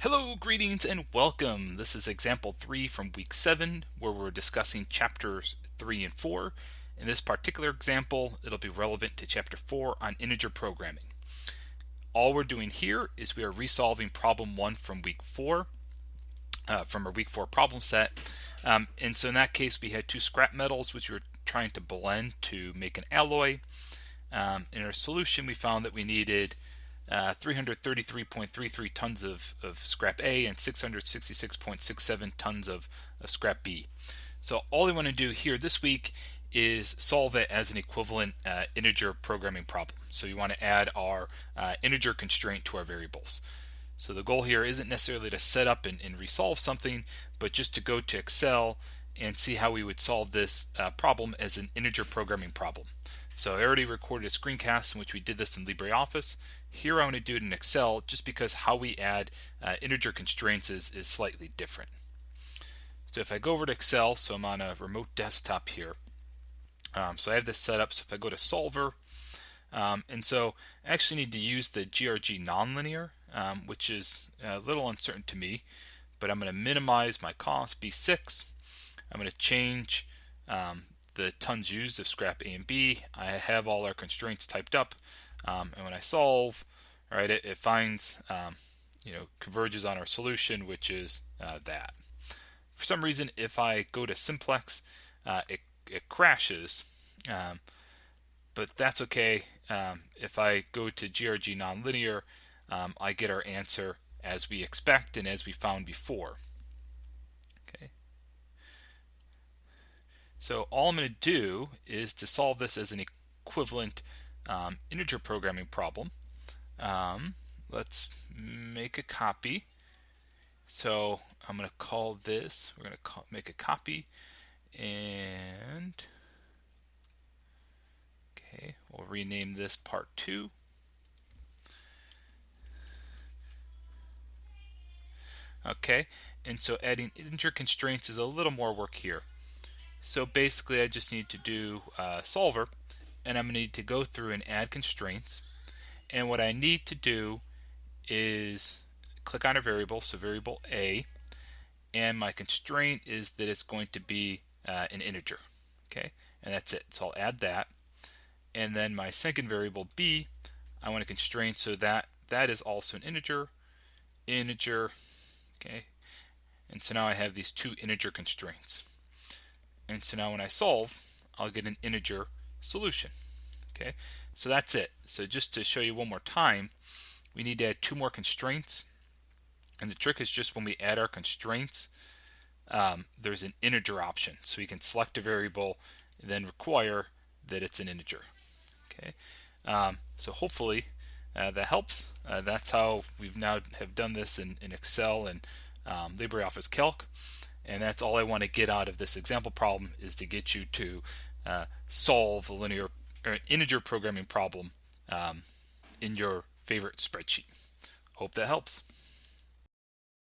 Hello, greetings, and welcome. This is example 3 from week 7, where we're discussing chapters 3 and 4. In this particular example, it'll be relevant to chapter 4 on integer programming. All we're doing here is we are resolving problem 1 from week 4, from our week 4 problem set. And so in that case, we had two scrap metals, which we were trying to blend to make an alloy. In our solution, we found that we needed 333.33 tons of scrap A and 666.67 tons of scrap B. So all we want to do here this week is solve it as an equivalent integer programming problem. So you want to add our integer constraint to our variables. So the goal here isn't necessarily to set up and resolve something, but just to go to Excel and see how we would solve this problem as an integer programming problem. So I already recorded a screencast in which we did this in LibreOffice. Here I want to do it in Excel just because how we add integer constraints is slightly different. So if I go over to Excel, so I'm on a remote desktop here. So I have this set up, so if I go to Solver, and so I actually need to use the GRG nonlinear, which is a little uncertain to me, but I'm going to minimize my cost, B6. I'm going to change the tons used of scrap A and B. I have all our constraints typed up, and when I solve, right, it finds, converges on our solution, which is that. For some reason, if I go to simplex, it crashes, but that's okay. If I go to GRG nonlinear, I get our answer as we expect and as we found before. Okay. So all I'm going to do is to solve this as an equivalent integer programming problem. Let's make a copy. So I'm going to call this, we're going to make a copy, and okay, we'll rename this part 2. Okay, and so adding integer constraints is a little more work here. So basically I just need to do solver, and I'm going to need to go through and add constraints. And what I need to do is click on a variable, so variable A, and my constraint is that it's going to be an integer. Okay, and that's it. So I'll add that. And then my second variable B, I want to constrain so that is also an integer, okay. And so now I have these two integer constraints. And so now when I solve, I'll get an integer solution. Okay, so that's it. So just to show you one more time, we need to add two more constraints. And the trick is just when we add our constraints, there's an integer option. So we can select a variable and then require that it's an integer. Okay, so hopefully that helps. That's how we've now have done this in Excel and LibreOffice Calc. And that's all I want to get out of this example problem, is to get you to solve a linear or integer programming problem in your favorite spreadsheet. Hope that helps.